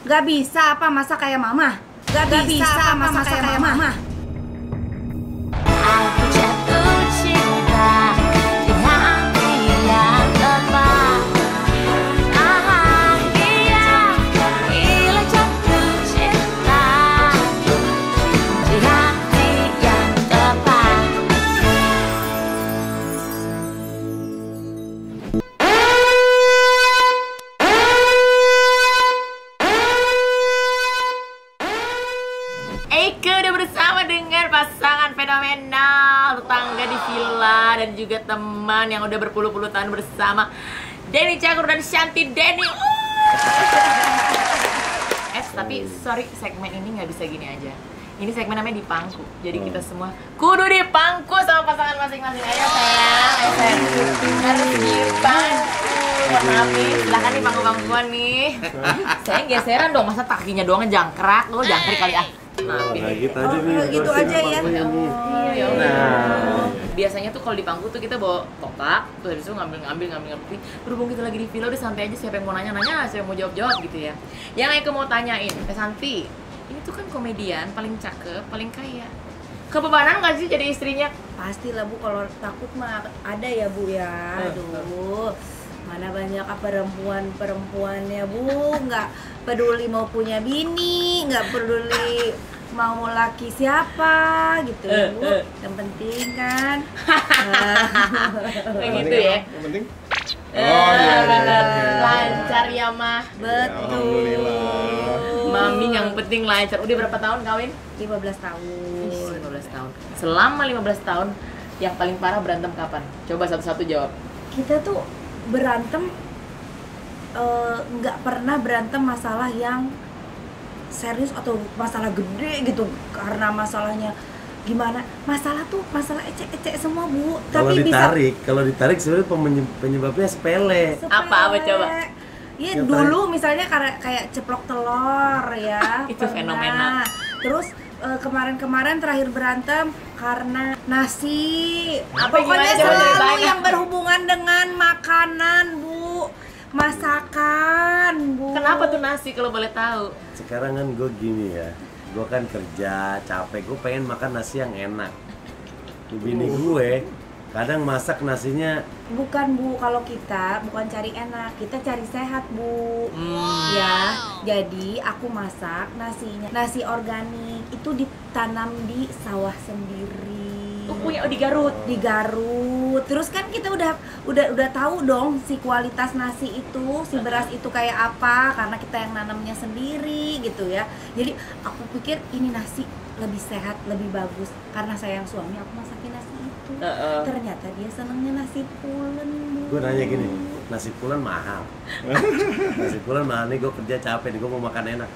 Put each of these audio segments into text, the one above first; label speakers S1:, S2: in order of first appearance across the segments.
S1: Gak bisa apa masa kayak mama. Gak bisa apa masa kayak mama.
S2: Aku jatuh cinta di hati yang tepat. Ah, iya, gila jatuh cinta di hati yang tepat. Eike udah bersama dengan pasangan fenomenal, tetangga di villa dan juga teman yang udah berpuluh-puluh tahun bersama, Denny Cagur dan Shanty Denny. Tapi sorry, segmen ini nggak bisa gini aja. Ini segmen namanya Dipangku. Jadi kita semua kudu dipangku sama pasangan masing-masing. Ayo sayang, ayo sayang. Harus dipangku. Mohon maaf nih, silahkan nih pangku-pangkuan nih. Sayang geseran dong, masa kakinya doang jangkrak. Lo jangkrik kali ah. Maaf
S3: Nah,
S2: ini.
S3: gitu aja nih.
S1: Gitu aja ya.
S2: Iya,
S3: Nah.
S2: biasanya tuh kalau di pangku tuh kita bawa kotak, terus habis itu ngambil kopi. Berhubung kita lagi di villa udah santai aja, siapa yang mau nanya, siapa yang mau jawab gitu ya. Yang aku mau tanyain, Santi, ini tuh kan komedian paling cakep, paling kaya. Kebebanan nggak sih jadi istrinya?
S1: Pastilah Bu, kalau takut mah ada ya Bu ya. Aduh, mana banyak perempuan-perempuannya Bu, nggak peduli mau punya bini, nggak peduli mau laki siapa gitu ya Bu. Yang penting kan
S2: Kayak gitu ya.
S3: Yang penting.
S2: Lancar ya mah.
S1: betul.
S3: Alhamdulillah.
S2: Mami yang penting lancar. Udah berapa tahun kawin?
S1: 15 tahun.
S2: 15 tahun. Selama 15 tahun yang paling parah berantem kapan? Coba satu-satu jawab.
S1: Kita tuh berantem nggak pernah berantem masalah yang serius atau masalah gede gitu, karena masalahnya gimana, masalah ecek-ecek semua Bu.
S3: Kalau
S1: Tapi
S3: ditarik sebenarnya penyebabnya sepele.
S2: Apa coba?
S1: Ya
S3: Yang
S1: dulu misalnya kayak ceplok telur ya.
S2: Itu fenomenal.
S1: Terus kemarin terakhir berantem karena nasi.
S2: Apa,
S1: Pokoknya
S2: gimana? Coba
S1: selalu
S2: ceritain.
S1: yang berhubungan dengan makanan Bu, masakan Bu.
S2: Kenapa tuh nasi kalau boleh tahu?
S3: Sekarang kan gue gini ya, gue kan kerja capek, gue pengen makan nasi yang enak. Bini gue kadang masak nasinya
S1: Bukan Bu, kalau kita bukan cari enak, kita cari sehat Bu. Ya, jadi aku masak nasi organik itu ditanam di sawah sendiri.
S2: Di Garut.
S1: Di Garut. Terus kan kita udah tahu dong si kualitas nasi itu, si beras itu kayak apa, karena kita yang nanamnya sendiri gitu ya. Jadi aku pikir ini nasi lebih sehat, lebih bagus, karena sayang suami aku masakin nasi itu. Ternyata dia senengnya nasi pulen Bu.
S3: gue nanya gini, nasi pulen mahal. Nasi pulen mahal nih, gue kerja capek nih, gue mau makan enak.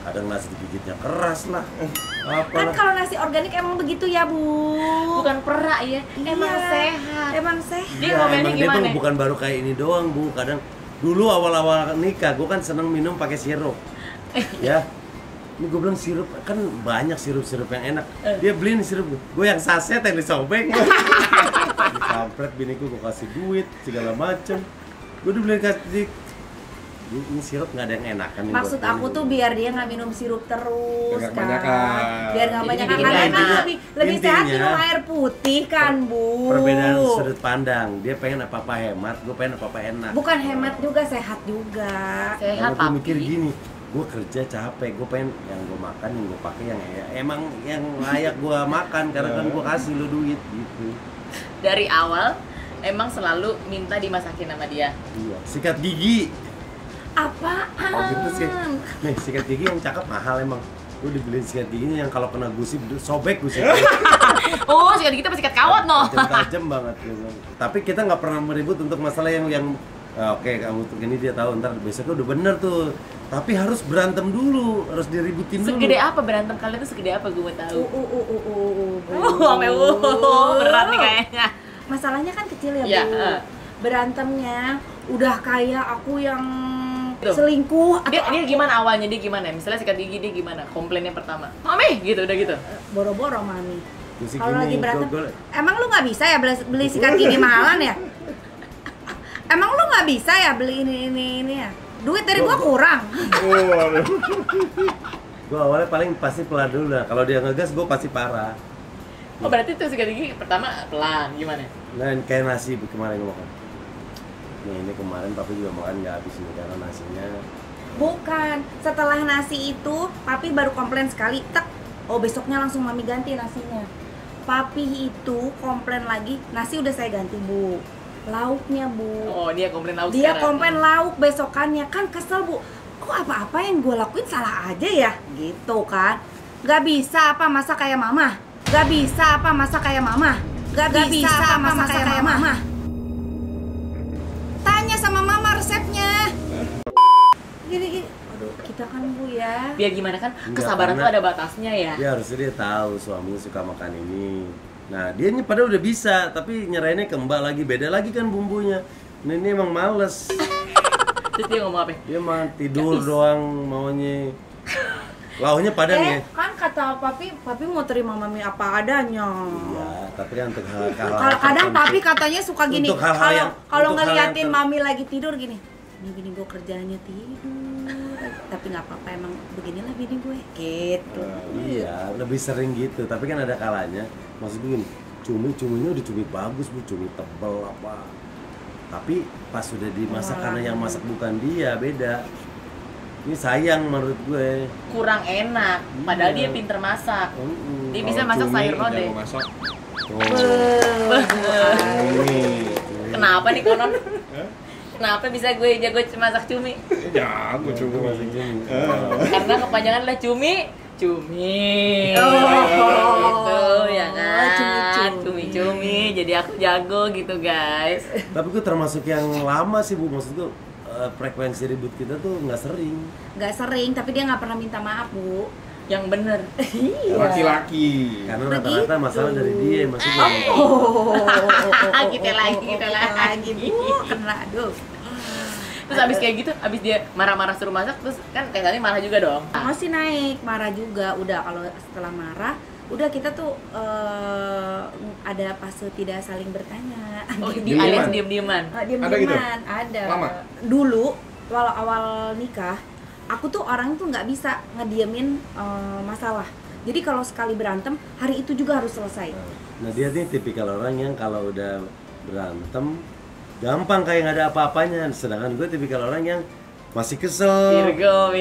S3: Kadang nasi digigitnya keras lah.
S1: Kan
S3: Apalah.
S1: kalau nasi organik emang begitu ya Bu.
S2: Bukan perak ya, emang
S1: Iya,
S2: sehat.
S1: Emang sehat.
S2: Dia
S3: Ya,
S2: ngomelnya
S3: emang dia
S2: gimana?
S3: tuh bukan baru kayak ini doang Bu. Kadang dulu awal-awal nikah, gue kan seneng minum pakai sirup. Ya, ini gue bilang sirup kan banyak sirup-sirup yang enak. Dia beliin sirup gue yang saset yang disobek. Dikampret biniku, gue kasih duit segala macem. Gue udah beliin kasih ini sirup nggak ada yang enak kan.
S1: Maksud aku tuh biar dia nggak minum sirup terus
S3: Nggak
S1: kan.
S3: kebanyakan.
S1: Biar nggak
S2: Jadi
S1: banyak
S2: bikin
S1: karena
S2: enak.
S1: emang lebih sehat
S3: Intinya,
S1: minum air putih kan Bu.
S3: perbedaan sudut pandang. Dia pengen apa-apa hemat, gue pengen apa-apa enak.
S1: Bukan hemat juga, sehat juga.
S2: Sehat
S3: Karena gue mikir
S2: tapi
S3: gini, gue kerja capek, gue pengen yang gue makan, yang gue pakai yang emang yang layak gue makan, karena kan gue kasih lo duit gitu.
S2: dari awal emang selalu minta dimasakin sama dia.
S3: Iya. Sikat gigi.
S1: Apaan?
S3: Oh gitu sih. Nih sikat gigi yang cakep mahal emang. Gue dibeliin sikat giginya yang kalau kena gusip sobek gusipnya.
S2: Oh, sikat kita sikat kawat no.
S3: Tajam banget gitu. Tapi kita nggak pernah meribut untuk masalah yang oke, kamu tuh ini dia tahu ntar besoknya udah bener tuh. Tapi harus berantem dulu, harus diributin dulu.
S2: Segede apa berantem kalian tuh, segede apa gue mau tahu.
S1: Sampai
S2: Berat nih kayaknya.
S1: Masalahnya kan kecil ya
S2: Iya,
S1: Bu. Berantemnya udah kayak aku yang
S2: Tuh.
S1: selingkuh
S2: Dia gimana awalnya, dia gimana? Misalnya sikat gigi dia gimana? Komplainnya pertama, Mami, gitu udah gitu.
S1: boro-boro Mami.
S3: Terus
S1: Kalau
S3: gini,
S1: lagi berantem,
S3: gua-
S1: emang lu nggak bisa ya beli sikat gigi mahalan ya? Emang lu nggak bisa ya beli ini ya? Duit dari gua kurang.
S3: Gue awalnya paling pasti pelan dulu lah. Kalau dia ngegas, gue pasti parah.
S2: Oh berarti tuh sikat gigi pertama pelan, gimana?
S3: Nah, kayak nasi kemarin gue makan. Nih, ini kemarin papi juga makan nggak habis nih karena nasinya.
S1: Bukan, setelah nasi itu papi baru komplain sekali, tek. Oh besoknya langsung mami ganti nasinya. Papi itu komplain lagi, nasi udah saya ganti bu. Lauknya bu.
S2: Oh dia komplain lauk
S1: Dia
S2: sekarang.
S1: komplain lauk besokannya, kan kesel bu. Kok apa-apa yang gue lakuin salah aja ya? Gitu kan. Gak bisa apa masa kayak mama. Gak bisa apa masa kayak mama. Gak bisa apa masa kayak mama. Tanya sama mama resepnya. Gini. Aduh, kita kan bu ya.
S2: Biar gimana kan,
S3: Enggak,
S2: kesabaran
S3: karena
S2: tuh ada batasnya ya.
S3: Dia harusnya dia tahu suaminya suka makan ini. Nah, dia padahal udah bisa, tapi nyerainnya ke mbak lagi, beda lagi kan bumbunya. Nah, ini emang males.
S2: Terus dia ngomong apa?
S3: Dia mah tidur doang maunya. Launya padang ya.
S1: Kan kata papi mau terima mami apa adanya.
S3: Iya, tapi kan untuk hal-hal
S1: Kalau kadang
S3: tertentu.
S1: papi katanya suka gini.
S3: Untuk hal-hal yang-
S1: Kalau
S3: untuk hal
S1: ngeliatin
S3: yang
S1: mami lagi tidur gini. Ini bini gue kerjanya tidur. Tapi nggak apa-apa emang beginilah bini gue. Gitu.
S3: Iya, lebih sering gitu. Tapi kan ada kalanya, maksud gue gini, cuminya udah cumi bagus bu, cumi tebel apa. Tapi pas sudah dimasak karena yang masak bukan dia, beda. Ini sayang menurut gue.
S2: Kurang enak, padahal dia pinter masak. Dia bisa masak sayur lodeh.
S4: Masak.
S2: Kenapa nih konon? Kenapa bisa gue jago masak cumi?
S4: Jago coba
S3: Masak cumi.
S2: Karena kepanjangan adalah cumi.
S1: Oh.
S2: Gitu ya kan.
S1: Cumi-cumi.
S2: Cumi. Jadi aku jago gitu guys.
S3: Tapi gue termasuk yang lama sih bu, maksud gue frekuensi ribut kita tuh nggak sering.
S1: Nggak sering, tapi dia nggak pernah minta maaf bu.
S2: Yang bener.
S4: Laki-laki.
S3: Karena
S1: Begitu.
S3: rata-rata masalah dari dia, maksud gue.
S2: Kita lagi.
S1: bu, kena aduh.
S2: Terus abis kayak gitu, abis dia marah-marah suruh masak, terus kan Teh Sani marah juga dong.
S1: Masih naik, marah juga. Udah kalau setelah marah, udah kita tuh ada fase tidak saling bertanya.
S2: Oh,
S4: Diem-dieman.
S2: alias diem-dieman.
S1: Diem-dieman
S4: Ada gitu?
S1: ada.
S4: Lama?
S1: Dulu awal nikah, aku tuh orang tuh nggak bisa ngediemin masalah. Jadi kalau sekali berantem, hari itu juga harus selesai.
S3: Nah dia nih tipikal orang yang kalau udah berantem gampang kayak nggak ada apa-apanya. Sedangkan gue tipikal orang yang masih kesel.
S2: Virgo.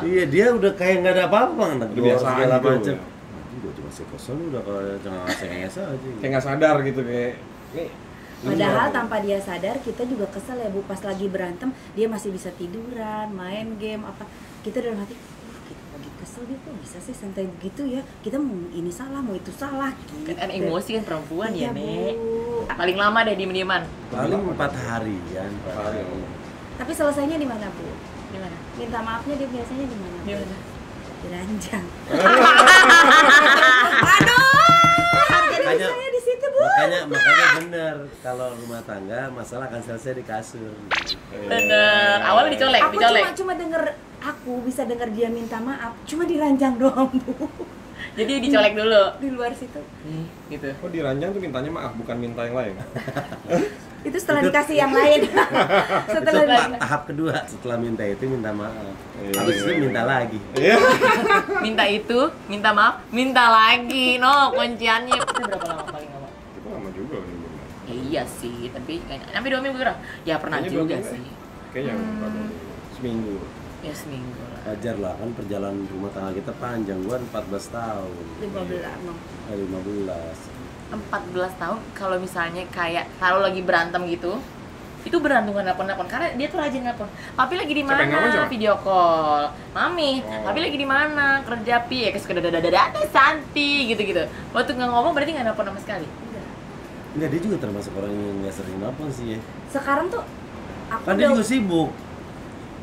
S3: Iya dia udah kayak nggak ada apa-apa, negor
S4: Kebiasaan
S3: segala
S4: gitu.
S3: macam. Gue cuma masih kesel udah kalau jangan ngasih aja.
S4: Kayak nggak sadar gitu kayak. Nih.
S1: Padahal tanpa dia sadar, kita juga kesel ya bu. Pas lagi berantem, dia masih bisa tiduran, main game apa. Kita dalam hati, kita lagi kesel dia kok bisa sih santai begitu ya. Kita mau ini salah, mau itu salah. Gitu.
S2: Kan emosi kan perempuan
S1: Iya,
S2: ya, Nek.
S1: Bu.
S2: Paling lama deh diem-dieman.
S3: Paling 4 hari ya. 4 hari.
S1: Tapi selesainya di mana bu?
S2: Gimana?
S1: Minta maafnya dia biasanya di mana? Bu?
S2: Gimana?
S1: Di ranjang. Aduh, harga diri
S3: Makanya-
S1: saya di situ bu.
S3: Makanya bener kalau rumah tangga masalah akan selesai di kasur.
S2: Bener. Awalnya dicolek.
S1: Aku cuma denger, aku bisa denger dia minta maaf, cuma di ranjang doang bu.
S2: Jadi dicolek dulu.
S1: Di luar situ.
S2: Gitu.
S4: Oh di ranjang tuh mintanya maaf, bukan minta yang lain.
S1: Itu setelah dikasih yang lain.
S3: Itu
S1: Setelah
S3: tahap kedua, setelah minta itu minta maaf.
S4: Iya,
S3: Habis itu
S4: iya,
S3: minta lagi.
S4: Iya.
S2: Minta itu, minta maaf, minta lagi. No, kunciannya. Kita berapa lama paling lama?
S4: Itu lama juga nih.
S2: Iya sih, tapi kayaknya sampai 2 minggu kira. Ya pernah
S4: Kayaknya
S2: juga
S4: 2 minggu
S2: sih.
S4: Kayaknya seminggu.
S2: Ya seminggu lah.
S3: Wajar lah kan perjalanan rumah tangga kita panjang, gua 14 tahun.
S1: 15 no.
S3: 15.
S2: 14 tahun kalau misalnya kayak kalau lagi berantem gitu, itu berantungan nelpon-nelpon karena dia tuh rajin nelpon. Papi lagi di
S4: Siapa yang nelpon,
S2: mana?
S4: siapa?
S2: Video call. Mami,
S4: Oh.
S2: papi lagi di mana? Kerja pi ya kayak dada Santi gitu-gitu. Waktu nggak ngomong berarti nggak nelpon sama sekali.
S3: Enggak, dia juga termasuk orang yang nggak sering nelfon sih ya.
S1: Sekarang tuh aku
S3: Kan dia juga sibuk.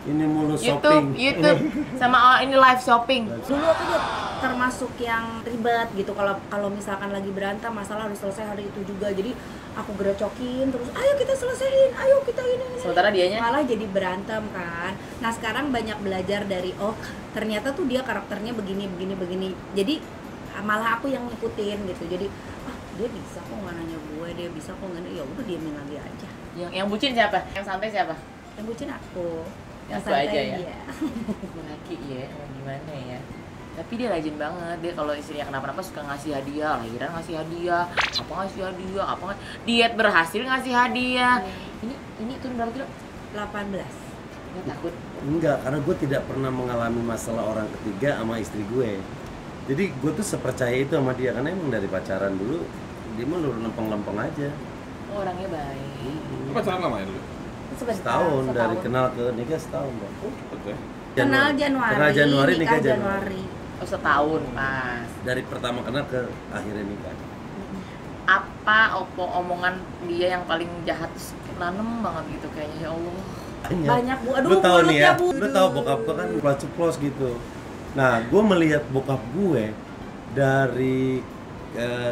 S3: Ini mulu shopping.
S2: YouTube sama ini live shopping.
S1: dulu aku juga termasuk yang ribet gitu kalau misalkan lagi berantem masalah harus selesai hari itu juga, jadi aku gerecokin terus ayo kita selesaiin, ayo kita ini.
S2: Sementara dianya
S1: Malah jadi berantem kan. Nah sekarang banyak belajar dari ternyata tuh dia karakternya begini, jadi malah aku yang ngikutin gitu. Jadi dia bisa kok nggak nanya gue, dia bisa kok nggak, ya udah diemin lagi aja.
S2: yang bucin siapa? Yang santai siapa?
S1: Yang bucin aku.
S2: Aku
S1: Santai
S2: aja ya.
S1: dia.
S2: Laki ya, mau gimana ya. Tapi dia rajin banget, dia kalau istrinya kenapa-napa suka ngasih hadiah, lahiran ngasih hadiah, apa diet berhasil ngasih hadiah. Ini turun berapa kilo?
S1: 18.
S2: Nggak takut?
S3: Enggak, karena gue tidak pernah mengalami masalah orang ketiga sama istri gue. Jadi gue tuh sepercaya itu sama dia, karena emang dari pacaran dulu dia mah lempeng-lempeng aja.
S2: Oh, orangnya baik.
S4: Lu pacaran lama ya dulu?
S3: Setahun, dari kenal ke nikah setahun, Bang.
S4: Oh, cepet ya.
S1: Kenal Januari,
S3: Kenal Januari,
S1: nikah
S3: nikah
S1: Januari.
S2: Oh, setahun pas.
S3: Dari pertama kenal ke akhirnya nikah.
S2: Apa omongan dia yang paling jahat terus nanem banget gitu kayaknya, ya Allah.
S1: Banyak, Bu. Aduh,
S3: Lu tahu nih ya,
S1: mulutnya, Bu.
S3: lu tahu bokap gue kan ceplos gitu. Nah, gue melihat bokap gue dari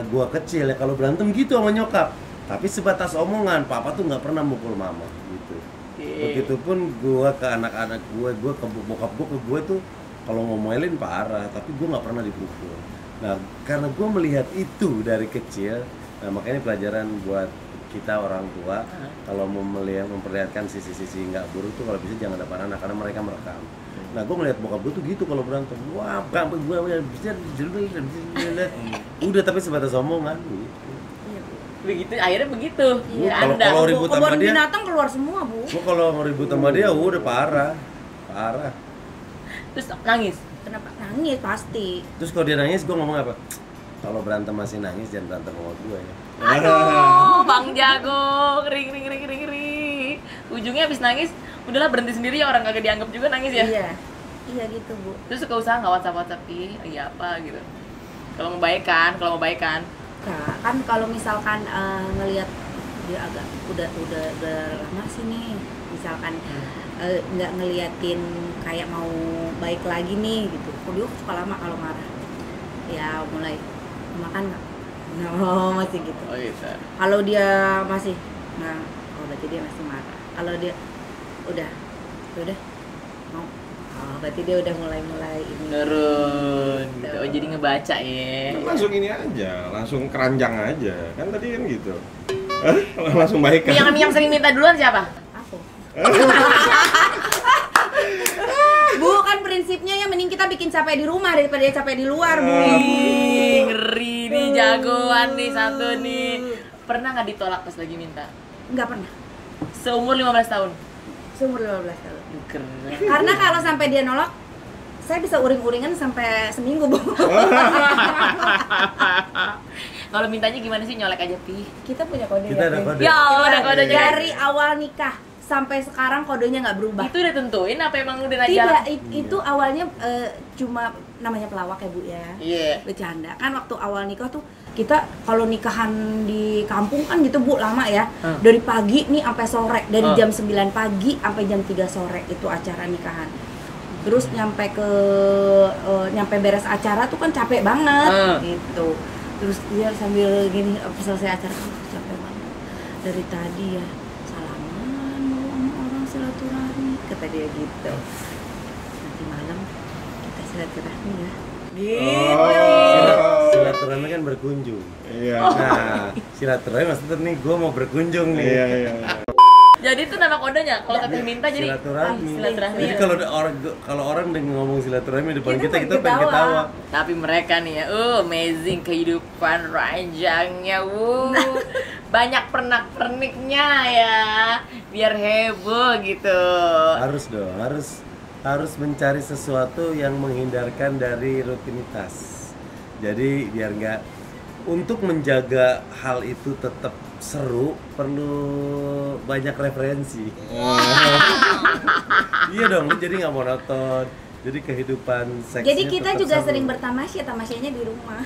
S3: gue kecil ya, kalau berantem gitu sama nyokap. Tapi sebatas omongan, papa tuh nggak pernah mukul mama gitu. Begitupun gue ke anak-anak gue ke bokap gue ke gue tuh kalau ngomelin parah, tapi gue nggak pernah dipukul. Nah, karena gue melihat itu dari kecil, nah makanya pelajaran buat kita orang tua kalau mau memperlihatkan sisi-sisi nggak buruk tuh kalau bisa jangan depan anak karena mereka merekam. Nah, gue melihat bokap gue tuh gitu kalau berantem, wah sampai gue bisa udah tapi sebatas omongan gitu.
S2: Begitu, akhirnya begitu.
S1: Iya.
S3: Kalau ribut sama
S1: Kebun
S3: dia,
S1: binatang keluar semua, Bu.
S3: gue kalau ribut sama dia udah parah.
S2: Terus nangis.
S1: Kenapa? Nangis pasti.
S3: Terus kalau dia nangis, gue ngomong apa? Kalau berantem masih nangis, jangan berantem sama gue ya.
S2: Aduh, Bang Jago, ring. Ujungnya habis nangis, udahlah berhenti sendiri ya, orang kagak dianggap juga nangis ya.
S1: Iya gitu, Bu.
S2: Terus suka usaha nggak WhatsApp iya apa gitu. Kalau mau baikan.
S1: Nah, kan kalau misalkan ngelihat dia agak udah lama sih nih, misalkan nggak ngeliatin kayak mau baik lagi nih gitu. Kok dia suka lama kalau marah. Ya mulai makan nggak? No, masih gitu.
S2: Oh gitu.
S1: Kalau dia masih, nah, berarti dia masih marah. Kalau dia udah mau, berarti dia udah mulai ini.
S2: Turun. Gitu. Oh, jadi ngebaca ya.
S4: Langsung ini aja, langsung keranjang aja. Kan tadi kan gitu. Langsung baik kan.
S2: Yang sering minta duluan siapa?
S1: Aku. Bu, kan prinsipnya ya mending kita bikin capek di rumah daripada dia capek di luar, Bu.
S2: Ih, ngeri nih, jagoan nih satu nih. Pernah nggak ditolak pas lagi minta?
S1: Nggak pernah.
S2: Seumur 15 tahun?
S1: Seumur 15 tahun.
S2: Keren.
S1: Karena kalau sampai dia nolak, saya bisa uring-uringan sampai seminggu, Bu.
S2: Kalau mintanya gimana sih, nyolek aja Pi?
S1: Kita punya kode.
S3: Kita
S1: ya,
S3: ada
S1: Pi?
S3: kode.
S2: Ya Allah, ada kodenya.
S1: Dari awal nikah sampai sekarang kodenya nggak berubah.
S2: Itu udah tentuin apa emang udah naik
S1: Tidak,
S2: jalan?
S1: itu awalnya cuma namanya pelawak ya, Bu ya.
S2: Iya.
S1: Bercanda. Kan waktu awal nikah tuh kita kalau nikahan di kampung kan gitu, Bu, lama ya. Dari pagi nih sampai sore, dari jam 9 pagi sampai jam 3 sore itu acara nikahan. Terus nyampe beres acara tuh kan capek banget gitu. Terus dia sambil gini selesai acara, capek banget. Dari tadi ya salaman mau sama orang silaturahmi, kata dia gitu. Nanti malam kita silaturahmi ya. Gitu.
S3: Silaturahmi kan berkunjung.
S4: Iya.
S3: Nah, silaturahmi maksudnya nih gue mau berkunjung nih.
S4: Iya.
S2: Jadi itu nama kodenya, kalau teteh minta jadi
S3: Silaturahmi.
S2: silaturahmi.
S3: Jadi kalau orang dengan ngomong silaturahmi depan
S1: Kita
S3: kita pengen
S1: ketawa.
S3: ketawa.
S2: Tapi mereka nih ya, amazing kehidupan ranjangnya, banyak pernak-perniknya ya, biar heboh gitu.
S3: Harus dong, harus mencari sesuatu yang menghindarkan dari rutinitas. Jadi biar nggak, untuk menjaga hal itu tetap seru perlu banyak referensi. Iya dong, lu jadi nggak monoton. Jadi kehidupan seksnya
S1: Jadi kita
S3: tetap
S1: juga
S3: seru.
S1: sering bertamasya, tamasyanya di rumah.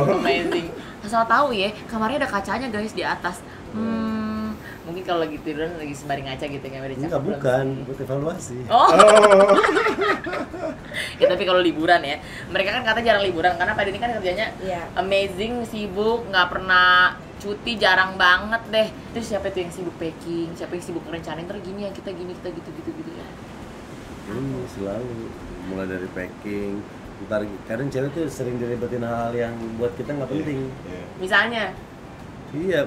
S2: Amazing. Asal tahu ya, kamarnya ada kacanya guys di atas. Mungkin kalau lagi tiduran lagi sembari ngaca gitu nggak ada
S3: Enggak, bukan, buat evaluasi.
S2: Oh. Ya tapi kalau liburan ya, mereka kan kata jarang liburan karena pada ini kan kerjanya
S1: Iya.
S2: amazing, sibuk, nggak pernah cuti, jarang banget deh. Terus siapa tuh yang sibuk packing, siapa yang sibuk ngerencanain ntar gini ya kita gini kita gitu ya.
S3: Ini selalu mulai dari packing. Ntar kadang cewek tuh sering diribetin hal yang buat kita nggak penting.
S2: Misalnya,
S3: Iya,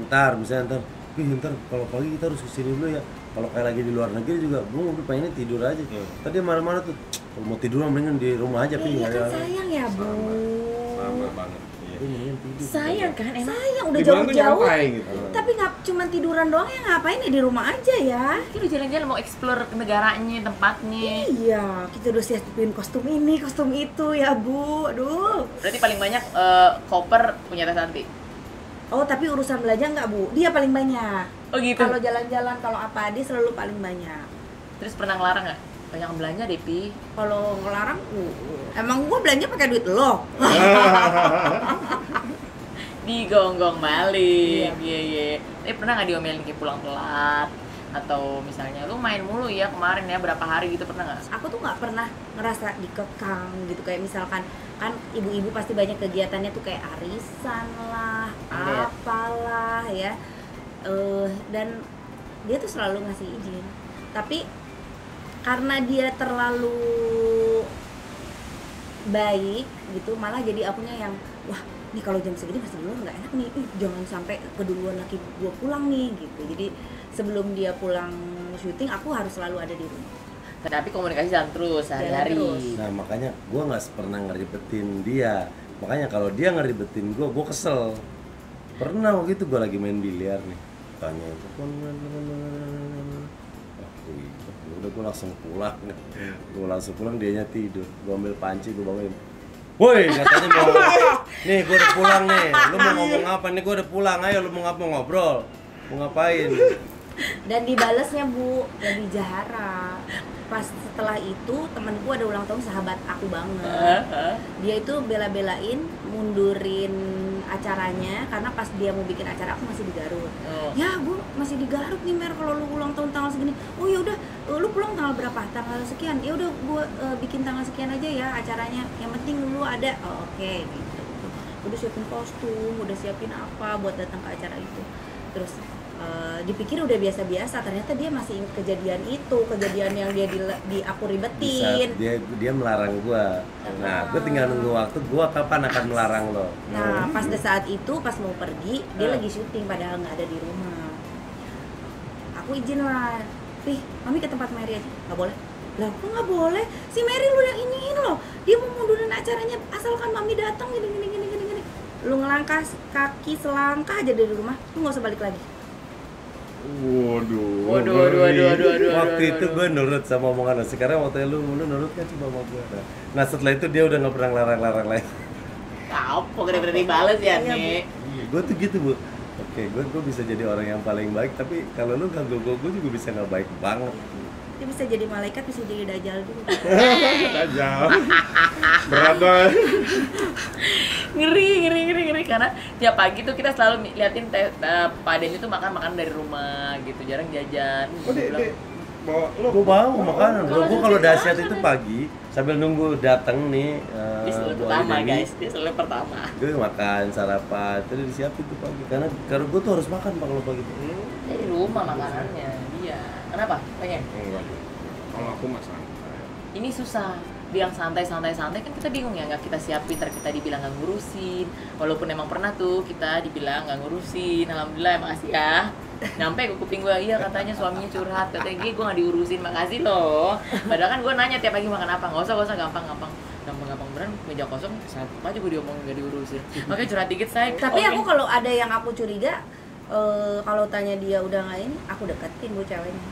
S3: ntar misalnya ntar kalau pagi kita harus kesini dulu ya. Kalau kayak lagi di luar negeri juga, gue pengennya tidur aja. Tadi marah-marah tuh, kalau mau tidur mendingan di rumah aja.
S1: Iya kan sayang ya Bu.
S4: Sama banget. Iya.
S3: Dia mendingan tidur.
S2: Sayang kan emang.
S1: Sayang udah
S4: Liburan tuh
S1: jauh-jauh.
S4: ngapain gitu.
S1: Tapi nggak cuma tiduran doang ya, ngapain ya di rumah aja ya.
S2: Kita udah jalan-jalan mau explore negaranya, tempatnya.
S1: Iya, kita udah siapin kostum ini, kostum itu ya Bu. Aduh.
S2: Berarti paling banyak koper punya Teh Santi.
S1: Oh, tapi urusan belanja nggak Bu? Dia paling banyak.
S2: Oh gitu.
S1: Kalau jalan-jalan, kalau apa dia selalu paling banyak.
S2: Terus pernah ngelarang nggak? Banyak belanja deh, Pi.
S1: Kalau ngelarang, emang gua belanja pakai duit lo.
S2: Digonggong balik. Iya. Tapi pernah nggak diomelin kayak pulang telat? Atau misalnya lu main mulu ya kemarin ya berapa hari gitu, pernah nggak?
S1: Aku tuh nggak pernah ngerasa dikekang gitu, kayak misalkan kan ibu-ibu pasti banyak kegiatannya tuh kayak arisan lah,
S2: Iya.
S1: apalah ya. Dan dia tuh selalu ngasih izin. Tapi karena dia terlalu baik gitu, malah jadi akunya yang wah, nih kalau jam segini masih duluan nggak enak nih. Jangan sampai keduluan laki gua pulang nih gitu. Jadi sebelum dia pulang syuting, aku harus selalu ada di rumah.
S2: Tapi komunikasi jalan terus sehari-hari.
S1: Jalan terus.
S3: Nah makanya gue nggak pernah ngeribetin dia. Makanya kalau dia ngeribetin gue kesel. Pernah waktu itu gue lagi main biliar nih, tanya itu, udah gue langsung pulang. Gue langsung pulang, dianya tidur. Gue ambil panci, gue bangunin. Woi, katanya mau, nih gue udah pulang nih. Lu mau ngomong apa? Nih gue udah pulang. Ayo lu mau ngobrol? Mau ngapain?
S1: Dan dibalesnya Bu, lebih jahara. Pas setelah itu temanku ada ulang tahun, sahabat aku banget. Dia itu bela-belain mundurin acaranya karena pas dia mau bikin acara aku masih di Garut. Ya gue masih di Garut nih Mer, kalau lu ulang tahun tanggal segini. Oh ya udah, lu pulang tanggal berapa? Tanggal sekian. Ya udah gue bikin tanggal sekian aja ya acaranya. Yang penting lu ada. Oh, oke gitu. Udah siapin kostum, udah siapin apa buat datang ke acara itu. Terus dipikir udah biasa-biasa, ternyata dia masih ingat kejadian itu, kejadian yang di aku ribetin.
S3: Dia melarang gua. Nah, gua tinggal nunggu waktu gua kapan akan melarang lo.
S1: Nah, pas di saat itu, pas mau pergi, dia lagi syuting padahal nggak ada di rumah. Aku izin lah, Pih, Mami ke tempat Mary aja. Nggak boleh? Lah, kok nggak boleh? Si Mary lu yang iniin loh, dia mau mundurin acaranya asalkan Mami datang gini. Lu ngelangkah kaki selangkah aja dari rumah, lu nggak usah balik lagi.
S4: Waduh.
S3: Waktu itu gue nurut sama omongan lo. Sekarang waktu lu nurut kan cuma sama gue. Nah setelah itu dia udah nggak pernah larang lagi.
S2: Apa kira-kira dibales ya nih?
S3: Gue tuh gitu Bu. Oke, gue bisa jadi orang yang paling baik. Tapi kalau lu ganggu gue juga bisa nggak baik banget.
S1: Dia bisa jadi malaikat, bisa jadi dajjal juga.
S4: Dajjal. Berat banget.
S2: Ngeri karena tiap pagi tuh kita selalu liatin Pak Den itu makan dari rumah gitu, jarang jajan.
S4: Oh, dia bawa lu.
S3: Gue bawa makanan. Gue kalau dahsyat itu pagi sambil nunggu datang nih.
S2: Dia selalu pertama guys, dia selalu pertama.
S3: Gue makan sarapan, terus disiapin tuh pagi. Karena gue tuh harus makan Pak kalau pagi.
S2: Dari rumah makanannya dia. Kenapa? Pengen?
S4: Enggak. Kalau aku mah santai.
S2: Ini susah. Bilang santai kan kita bingung ya, nggak kita siapin, ntar kita dibilang nggak ngurusin. Walaupun emang pernah tuh kita dibilang nggak ngurusin. Alhamdulillah, makasih ya. Nyampe ke kuping gue, iya katanya suaminya curhat, katanya gue nggak diurusin, makasih loh. Padahal kan gue nanya tiap pagi makan apa, nggak usah gampang beneran, meja kosong satu aja gue diomongin nggak diurusin. Makanya curhat dikit saya.
S1: Tapi aku kalau ada yang aku curiga, kalau tanya dia udah nggak ini, aku deketin bu ceweknya.